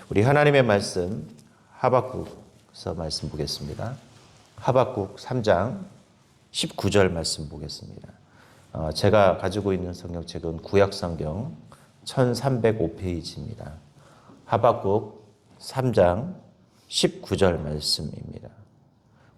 우리 하나님의 말씀 하박국서 말씀 보겠습니다. 하박국 3장 19절 말씀 보겠습니다. 제가 가지고 있는 성경책은 구약성경 1305페이지입니다. 하박국 3장 19절 말씀입니다.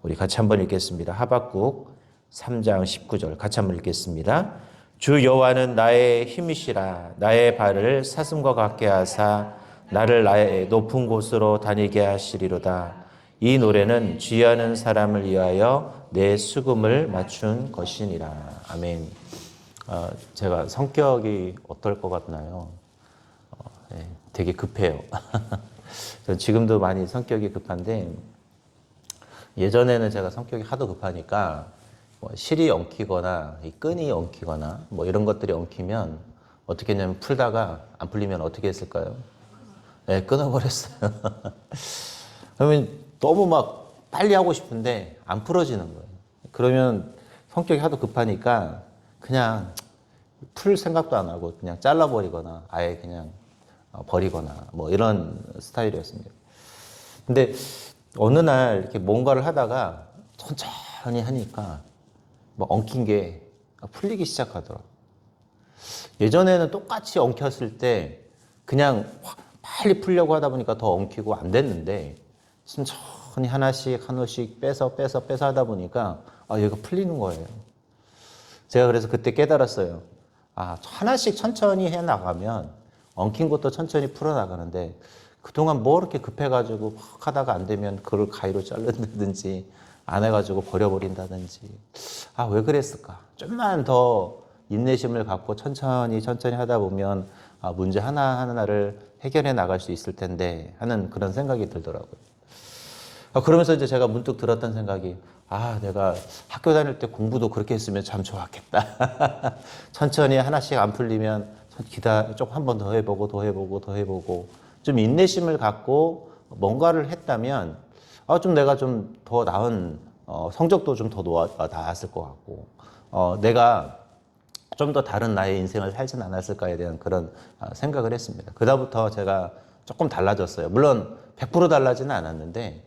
우리 같이 한번 읽겠습니다. 하박국 3장 19절 같이 한번 읽겠습니다. 주 여호와는 나의 힘이시라. 나의 발을 사슴과 같게 하사 나를 나의 높은 곳으로 다니게 하시리로다. 이 노래는 쥐하는 사람을 위하여 내 수금을 맞춘 것이니라. 아멘. 제가 성격이 어떨 것 같나요? 되게 급해요. 지금도 많이 성격이 급한데 예전에는 제가 성격이 하도 급하니까 실이 엉키거나 끈이 엉키거나 이런 것들이 엉키면 어떻게 했냐면 풀다가 안 풀리면 어떻게 했을까요? 네, 끊어버렸어요. 그러면 너무 막 빨리 하고 싶은데 안 풀어지는 거예요. 그러면 성격이 하도 급하니까 그냥 풀 생각도 안 하고 그냥 잘라버리거나 아예 그냥 버리거나 이런 스타일이었습니다. 근데 어느 날 이렇게 뭔가를 하다가 천천히 하니까 엉킨 게 풀리기 시작하더라고요. 예전에는 똑같이 엉켰을 때 그냥 빨리 풀려고 하다 보니까 더 엉키고 안 됐는데 천천히 하나씩 빼서 하다 보니까 얘가 풀리는 거예요. 제가 그래서 그때 깨달았어요. 하나씩 천천히 해 나가면 엉킨 것도 천천히 풀어 나가는데 그동안 뭐 이렇게 급해가지고 막 하다가 안 되면 그걸 가위로 자른다든지 안 해가지고 버려버린다든지 왜 그랬을까? 좀만 더 인내심을 갖고 천천히 하다 보면 문제 하나하나를 해결해 나갈 수 있을 텐데 하는 그런 생각이 들더라고요. 그러면서 이제 제가 문득 들었던 생각이 내가 학교 다닐 때 공부도 그렇게 했으면 참 좋았겠다. 천천히 하나씩 안 풀리면 좀 한 번 더 해보고 좀 인내심을 갖고 뭔가를 했다면 좀 내가 좀 더 나은 성적도 좀 더 나았을 것 같고 내가 좀 더 다른 나의 인생을 살진 않았을까에 대한 그런 생각을 했습니다. 그다음부터 제가 조금 달라졌어요. 물론 100% 달라지는 않았는데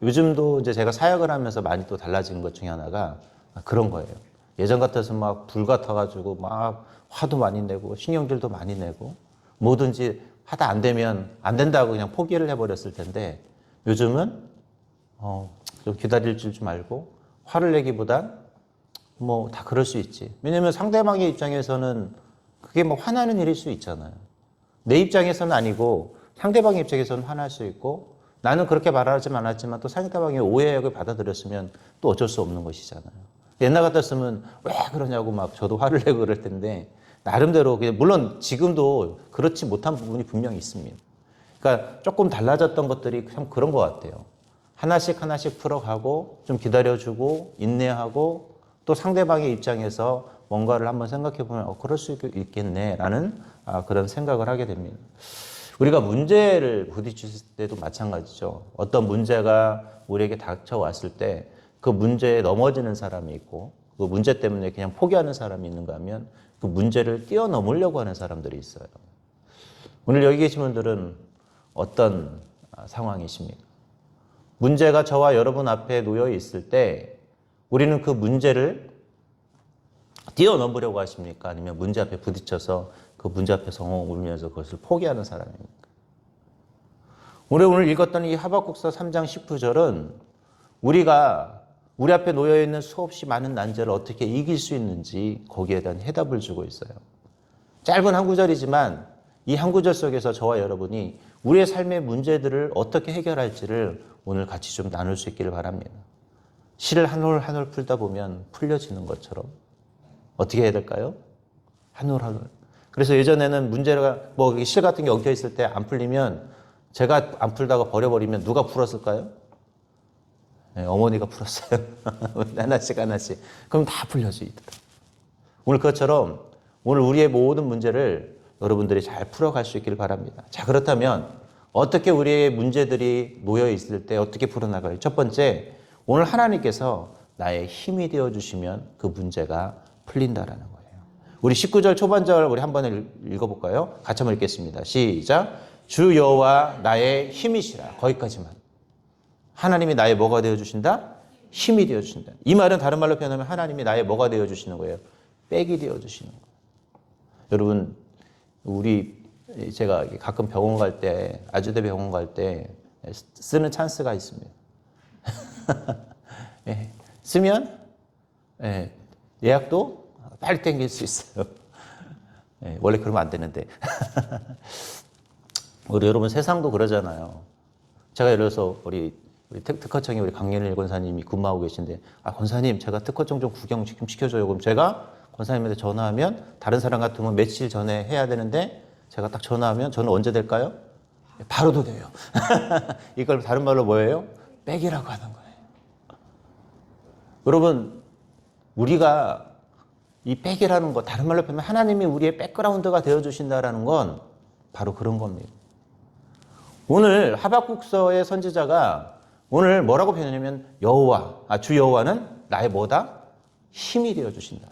요즘도 이제 제가 사역을 하면서 많이 또 달라진 것 중에 하나가 그런 거예요. 예전 같아서 막 불 같아가지고 막 화도 많이 내고 신경질도 많이 내고 뭐든지 하다 안 되면 안 된다고 그냥 포기를 해버렸을 텐데 요즘은 좀 기다릴 줄 좀 알고 화를 내기보단 다 그럴 수 있지. 왜냐면 상대방의 입장에서는 그게 화나는 일일 수 있잖아요. 내 입장에서는 아니고 상대방의 입장에서는 화날 수 있고 나는 그렇게 말하지 않았지만 또 상대방이 오해하고 받아들였으면 또 어쩔 수 없는 것이잖아요. 옛날 같았으면 왜 그러냐고 막 저도 화를 내고 그럴 텐데 나름대로 물론 지금도 그렇지 못한 부분이 분명히 있습니다. 그러니까 조금 달라졌던 것들이 참 그런 것 같아요. 하나씩 풀어가고 좀 기다려주고 인내하고 또 상대방의 입장에서 뭔가를 한번 생각해보면 그럴 수 있겠네라는 그런 생각을 하게 됩니다. 우리가 문제를 부딪힐 때도 마찬가지죠. 어떤 문제가 우리에게 닥쳐왔을 때 그 문제에 넘어지는 사람이 있고 그 문제 때문에 그냥 포기하는 사람이 있는가 하면 그 문제를 뛰어넘으려고 하는 사람들이 있어요. 오늘 여기 계신 분들은 어떤 상황이십니까? 문제가 저와 여러분 앞에 놓여 있을 때 우리는 그 문제를 뛰어넘으려고 하십니까? 아니면 문제 앞에 부딪혀서 그 문제 앞에서 울면서 그것을 포기하는 사람입니까? 오늘 읽었던 이 하박국서 3장 19절은 우리가 우리 앞에 놓여있는 수없이 많은 난제를 어떻게 이길 수 있는지 거기에 대한 해답을 주고 있어요. 짧은 한 구절이지만 이 한 구절 속에서 저와 여러분이 우리의 삶의 문제들을 어떻게 해결할지를 오늘 같이 좀 나눌 수 있기를 바랍니다. 실을 한 올 한 올 풀다 보면 풀려지는 것처럼 어떻게 해야 될까요? 한 올 한 올. 그래서 예전에는 문제가 실 같은 게 엉켜 있을 때 안 풀리면 제가 안 풀다가 버려버리면 누가 풀었을까요? 네, 어머니가 풀었어요. 하나씩. 그럼 다 풀려지더라고요. 오늘 그것처럼 오늘 우리의 모든 문제를 여러분들이 잘 풀어갈 수 있기를 바랍니다. 자, 그렇다면 어떻게 우리의 문제들이 놓여 있을 때 어떻게 풀어나가요? 첫 번째, 오늘 하나님께서 나의 힘이 되어주시면 그 문제가 풀린다라는 거예요. 우리 19절 초반절 우리 한번 읽어볼까요? 같이 한번 읽겠습니다. 시작. 주 여호와 나의 힘이시라. 거기까지만. 하나님이 나의 뭐가 되어주신다? 힘이 되어주신다. 이 말은 다른 말로 표현하면 하나님이 나의 뭐가 되어주시는 거예요? 백이 되어주시는 거예요. 여러분, 제가 가끔 병원 갈 때, 아주대 병원 갈 때 쓰는 찬스가 있습니다. 예, 쓰면 예약도 빨리 땡길 수 있어요. 예, 원래 그러면 안 되는데. 우리 여러분 세상도 그러잖아요. 제가 예를 들어서 우리 특허청에 우리 강연일 권사님이 근무하고 계신데, 권사님 제가 특허청 좀 구경 좀 시켜줘요. 그럼 제가 권사님한테 전화하면 다른 사람 같으면 며칠 전에 해야 되는데 제가 딱 전화하면 저는 언제 될까요? 바로도 돼요. 이걸 다른 말로 뭐예요? 백이라고 하는 거예요. 여러분, 우리가 이 백이라는 거, 다른 말로 표현하면 하나님이 우리의 백그라운드가 되어주신다라는 건 바로 그런 겁니다. 오늘 하박국서의 선지자가 오늘 뭐라고 표현하냐면 주 여호와는 나의 뭐다? 힘이 되어주신다.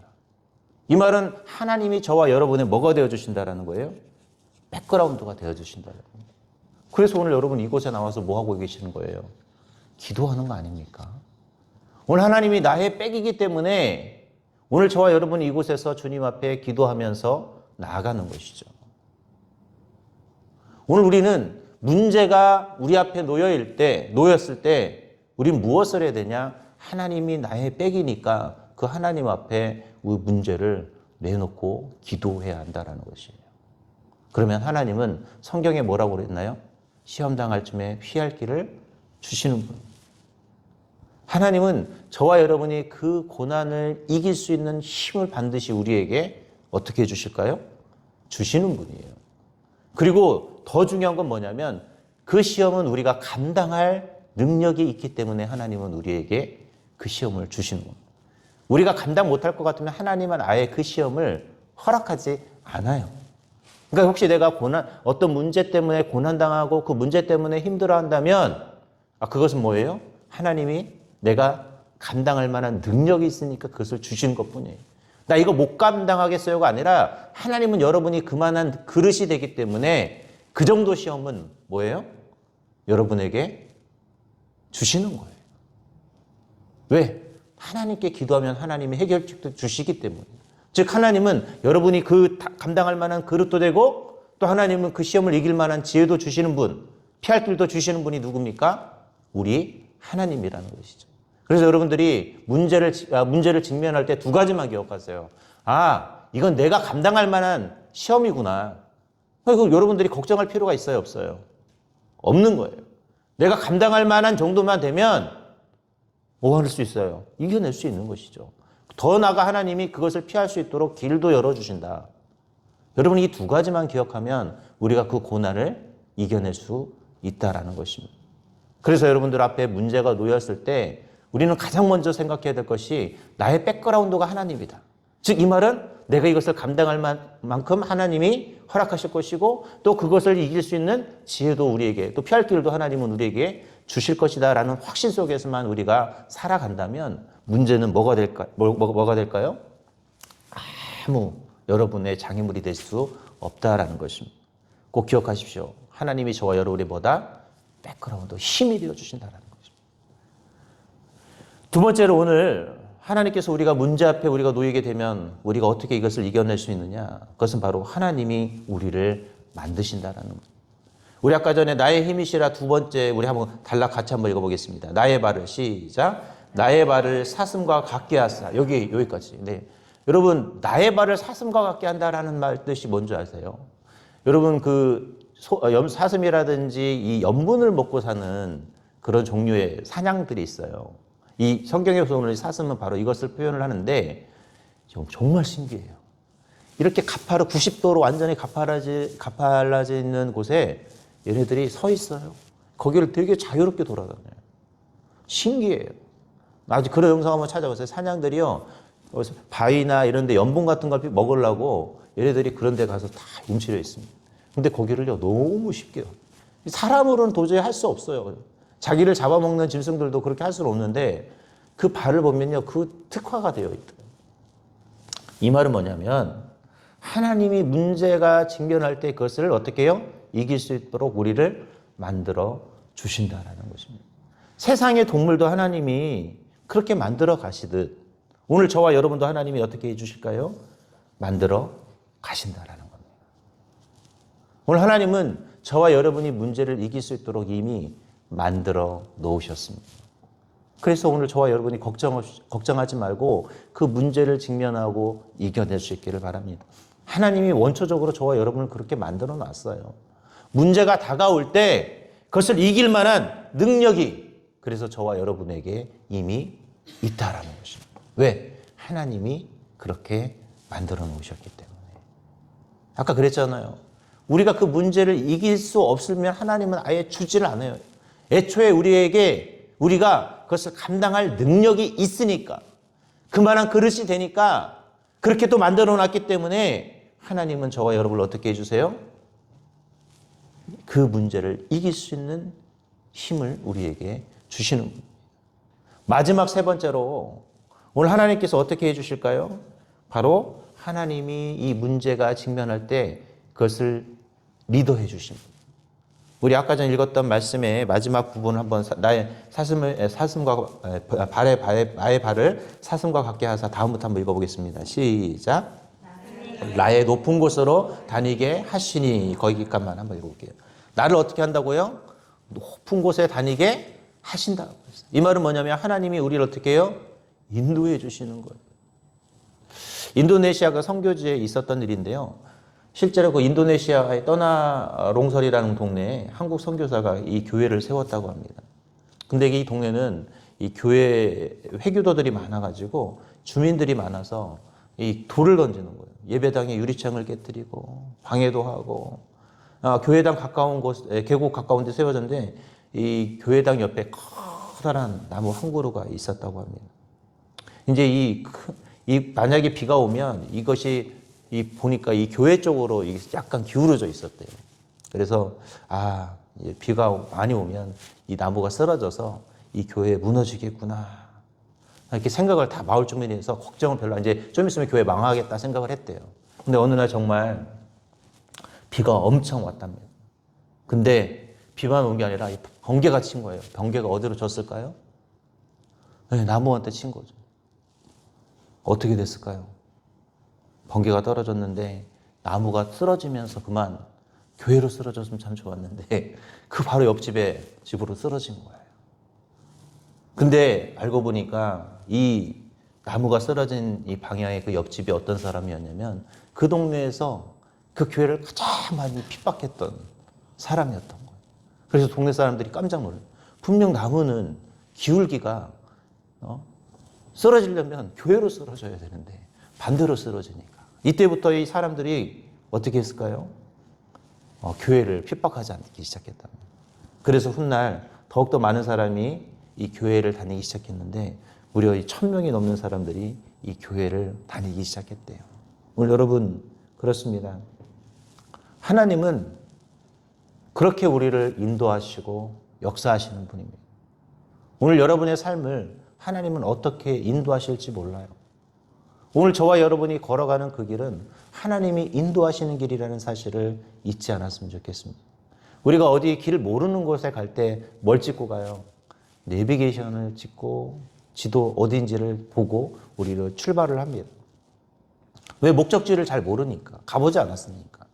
이 말은 하나님이 저와 여러분의 뭐가 되어주신다라는 거예요? 백그라운드가 되어주신다라는 거예요. 그래서 오늘 여러분 이곳에 나와서 뭐 하고 계시는 거예요? 기도하는 거 아닙니까? 오늘 하나님이 나의 백이기 때문에 오늘 저와 여러분이 이곳에서 주님 앞에 기도하면서 나아가는 것이죠. 오늘 우리는 문제가 우리 앞에 놓였을 때 우리는 무엇을 해야 되냐? 하나님이 나의 백이니까 그 하나님 앞에 우리 문제를 내놓고 기도해야 한다는 것이에요. 그러면 하나님은 성경에 뭐라고 그랬나요? 시험 당할 쯤에 피할 길을 주시는 분. 하나님은 저와 여러분이 그 고난을 이길 수 있는 힘을 반드시 우리에게 어떻게 해주실까요? 주시는 분이에요. 그리고 더 중요한 건 뭐냐면 그 시험은 우리가 감당할 능력이 있기 때문에 하나님은 우리에게 그 시험을 주시는 겁니다. 우리가 감당 못할 것 같으면 하나님은 아예 그 시험을 허락하지 않아요. 그러니까 혹시 내가 어떤 문제 때문에 고난당하고 그 문제 때문에 힘들어한다면 그것은 뭐예요? 하나님이 내가 감당할 만한 능력이 있으니까 그것을 주시는 것뿐이에요. 나 이거 못 감당하겠어요가 아니라 하나님은 여러분이 그만한 그릇이 되기 때문에 그 정도 시험은 뭐예요? 여러분에게 주시는 거예요. 왜? 하나님께 기도하면 하나님이 해결책도 주시기 때문에. 즉 하나님은 여러분이 그 감당할 만한 그릇도 되고 또 하나님은 그 시험을 이길 만한 지혜도 주시는 분, 피할 길도 주시는 분이 누굽니까? 우리 하나님이라는 것이죠. 그래서 여러분들이 문제를 직면할 때 두 가지만 기억하세요. 이건 내가 감당할 만한 시험이구나. 그럼 여러분들이 걱정할 필요가 있어요, 없어요? 없는 거예요. 내가 감당할 만한 정도만 되면 뭐 할 수 있어요? 이겨낼 수 있는 것이죠. 더 나아가 하나님이 그것을 피할 수 있도록 길도 열어주신다. 여러분 이 두 가지만 기억하면 우리가 그 고난을 이겨낼 수 있다라는 것입니다. 그래서 여러분들 앞에 문제가 놓였을 때 우리는 가장 먼저 생각해야 될 것이 나의 백그라운드가 하나님이다. 즉 이 말은 내가 이것을 감당할 만큼 하나님이 허락하실 것이고 또 그것을 이길 수 있는 지혜도 우리에게 또 피할 길도 하나님은 우리에게 주실 것이다 라는 확신 속에서만 우리가 살아간다면 문제는 뭐가 될까요? 아무 여러분의 장애물이 될 수 없다라는 것입니다. 꼭 기억하십시오. 하나님이 저와 여러분이 뭐다? 백그라운드, 힘이 되어주신다는 것입니다. 두 번째로 오늘 하나님께서 우리가 문제 앞에 우리가 놓이게 되면 우리가 어떻게 이것을 이겨낼 수 있느냐? 그것은 바로 하나님이 우리를 만드신다라는 것. 우리 아까 전에 나의 힘이시라 두 번째 우리 한번 같이 한번 읽어보겠습니다. 나의 발을 시작. 나의 발을 사슴과 같게 하사. 여기까지. 네. 여러분 나의 발을 사슴과 같게 한다라는 말 뜻이 뭔지 아세요? 여러분 사슴이라든지 이 염분을 먹고 사는 그런 종류의 사냥들이 있어요. 이 성경에서 오늘 사슴은 바로 이것을 표현을 하는데 정말 신기해요. 이렇게 90도로 완전히 가팔라져 있는 곳에 얘네들이 서 있어요. 거기를 되게 자유롭게 돌아다녀요. 신기해요. 아주 그런 영상 한번 찾아보세요. 사냥들이요. 바위나 이런 데 염분 같은 걸 먹으려고 얘네들이 그런 데 가서 다 움츠려 있습니다. 근데 거기를요. 너무 쉽게요. 사람으로는 도저히 할 수 없어요. 자기를 잡아먹는 짐승들도 그렇게 할 수는 없는데 그 발을 보면요. 그 특화가 되어 있더라고요. 이 말은 뭐냐면 하나님이 문제가 직면할 때 그것을 어떻게 해요? 이길 수 있도록 우리를 만들어 주신다라는 것입니다. 세상의 동물도 하나님이 그렇게 만들어 가시듯 오늘 저와 여러분도 하나님이 어떻게 해주실까요? 만들어 가신다라는 겁니다. 오늘 하나님은 저와 여러분이 문제를 이길 수 있도록 이미 만들어 놓으셨습니다. 그래서 오늘 저와 여러분이 걱정하지 말고 그 문제를 직면하고 이겨낼 수 있기를 바랍니다. 하나님이 원초적으로 저와 여러분을 그렇게 만들어 놨어요. 문제가 다가올 때 그것을 이길 만한 능력이 그래서 저와 여러분에게 이미 있다라는 것입니다. 왜? 하나님이 그렇게 만들어 놓으셨기 때문에. 아까 그랬잖아요. 우리가 그 문제를 이길 수 없으면 하나님은 아예 주지를 않아요. 애초에 우리가 그것을 감당할 능력이 있으니까 그만한 그릇이 되니까 그렇게 또 만들어 놨기 때문에 하나님은 저와 여러분을 어떻게 해주세요? 그 문제를 이길 수 있는 힘을 우리에게 주시는 겁니다. 마지막 세 번째로 오늘 하나님께서 어떻게 해주실까요? 바로 하나님이 이 문제가 직면할 때 그것을 리더해 주십니다. 우리 아까 전 읽었던 말씀의 마지막 부분 한번 나의 발을 사슴과 같게 하사 다음부터 한번 읽어보겠습니다. 시작. 나의 높은 곳으로 다니게 하시니 거기까지만 한번 읽어볼게요. 나를 어떻게 한다고요? 높은 곳에 다니게 하신다고 했어요. 이 말은 뭐냐면 하나님이 우리를 어떻게 해요? 인도해 주시는 거예요. 인도네시아가 선교지에 있었던 일인데요. 실제로 그 인도네시아의 떠나롱설이라는 동네에 한국 선교사가 이 교회를 세웠다고 합니다. 근데 이 동네는 이 교회 회교도들이 많아가지고 주민들이 많아서 이 돌을 던지는 거예요. 예배당에 유리창을 깨뜨리고 방해도 하고 교회당 가까운 곳, 계곡 가까운 데 세워졌는데 이 교회당 옆에 커다란 나무 한 그루가 있었다고 합니다. 이제 만약에 비가 오면 이것이 보니까 이 교회 쪽으로 약간 기울어져 있었대요. 그래서 비가 많이 오면 이 나무가 쓰러져서 이 교회에 무너지겠구나 이렇게 생각을 다 마을 주민이 해서 걱정을 별로 이제 좀 있으면 교회 망하겠다 생각을 했대요. 근데 어느 날 정말 비가 엄청 왔답니다. 근데 비만 온 게 아니라 번개가 친 거예요. 번개가 어디로 졌을까요? 네, 나무한테 친 거죠. 어떻게 됐을까요? 번개가 떨어졌는데 나무가 쓰러지면서 그만 교회로 쓰러졌으면 참 좋았는데 그 바로 옆집에 집으로 쓰러진 거예요. 근데 알고 보니까 이 나무가 쓰러진 이 방향의 그 옆집이 어떤 사람이었냐면 그 동네에서 그 교회를 가장 많이 핍박했던 사람이었던 거예요. 그래서 동네 사람들이 깜짝 놀라요. 분명 나무는 기울기가 쓰러지려면 교회로 쓰러져야 되는데 반대로 쓰러지니까 이때부터 이 사람들이 어떻게 했을까요? 교회를 핍박하지 않기 시작했답니다. 그래서 훗날 더욱더 많은 사람이 이 교회를 다니기 시작했는데 무려 1,000명이 넘는 사람들이 이 교회를 다니기 시작했대요. 오늘 여러분 그렇습니다. 하나님은 그렇게 우리를 인도하시고 역사하시는 분입니다. 오늘 여러분의 삶을 하나님은 어떻게 인도하실지 몰라요. 오늘 저와 여러분이 걸어가는 그 길은 하나님이 인도하시는 길이라는 사실을 잊지 않았으면 좋겠습니다. 우리가 어디 길 모르는 곳에 갈 때 뭘 찍고 가요? 내비게이션을 찍고 지도 어딘지를 보고 우리를 출발을 합니다. 왜? 목적지를 잘 모르니까. 가보지 않았으니까.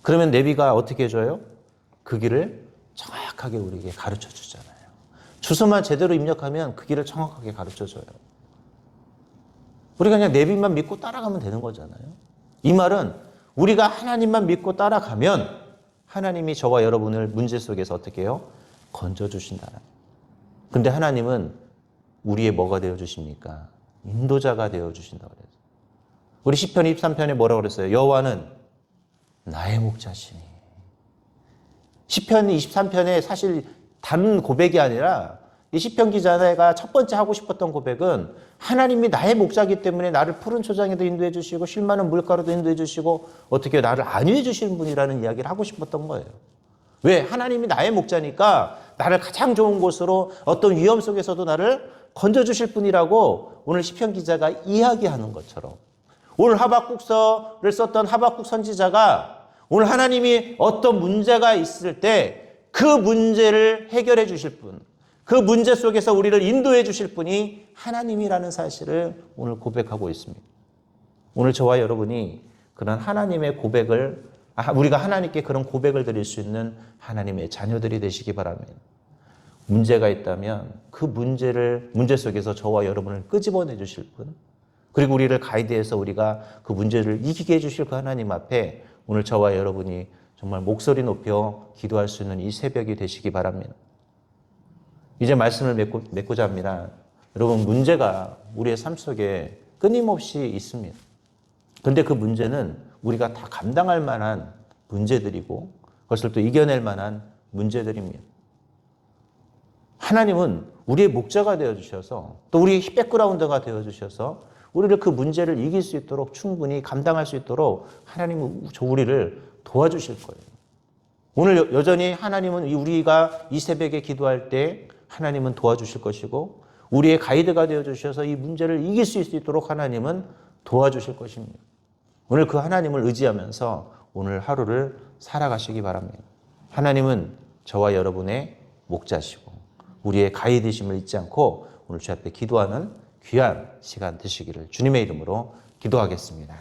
그러면 내비가 어떻게 해줘요? 그 길을 정확하게 우리에게 가르쳐 주잖아요. 주소만 제대로 입력하면 그 길을 정확하게 가르쳐 줘요. 우리가 그냥 내비만 믿고 따라가면 되는 거잖아요. 이 말은 우리가 하나님만 믿고 따라가면 하나님이 저와 여러분을 문제 속에서 어떻게 해요? 건져주신다. 근데 하나님은 우리의 뭐가 되어주십니까? 인도자가 되어주신다고 그래요. 우리 시편 23편에 뭐라고 그랬어요? 여호와는 나의 목자시니. 시편 23편에 사실 다른 고백이 아니라 이 시편 기자가 첫 번째 하고 싶었던 고백은 하나님이 나의 목자이기 때문에 나를 푸른 초장에도 인도해 주시고 쉴 만한 물가로도 인도해 주시고 어떻게 나를 안위해 주시는 분이라는 이야기를 하고 싶었던 거예요. 왜? 하나님이 나의 목자니까 나를 가장 좋은 곳으로 어떤 위험 속에서도 나를 건져주실 분이라고 오늘 시편 기자가 이야기하는 것처럼 오늘 하박국서를 썼던 하박국 선지자가 오늘 하나님이 어떤 문제가 있을 때 그 문제를 해결해 주실 분, 그 문제 속에서 우리를 인도해 주실 분이 하나님이라는 사실을 오늘 고백하고 있습니다. 오늘 저와 여러분이 그런 하나님의 고백을, 우리가 하나님께 그런 고백을 드릴 수 있는 하나님의 자녀들이 되시기 바랍니다. 문제가 있다면 그 문제 속에서 저와 여러분을 끄집어내 주실 분, 그리고 우리를 가이드해서 우리가 그 문제를 이기게 해주실 그 하나님 앞에 오늘 저와 여러분이 정말 목소리 높여 기도할 수 있는 이 새벽이 되시기 바랍니다. 이제 말씀을 맺고자 합니다. 여러분, 문제가 우리의 삶 속에 끊임없이 있습니다. 그런데 그 문제는 우리가 다 감당할 만한 문제들이고 그것을 또 이겨낼 만한 문제들입니다. 하나님은 우리의 목자가 되어주셔서 또 우리의 백그라운드가 되어주셔서 우리를 그 문제를 이길 수 있도록 충분히 감당할 수 있도록 하나님은 우리를 도와주실 거예요. 오늘 여전히 하나님은 우리가 이 새벽에 기도할 때 하나님은 도와주실 것이고 우리의 가이드가 되어주셔서 이 문제를 이길 수 있도록 하나님은 도와주실 것입니다. 오늘 그 하나님을 의지하면서 오늘 하루를 살아가시기 바랍니다. 하나님은 저와 여러분의 목자시고 우리의 가이드심을 잊지 않고 오늘 주 앞에 기도하는 귀한 시간 되시기를 주님의 이름으로 기도하겠습니다.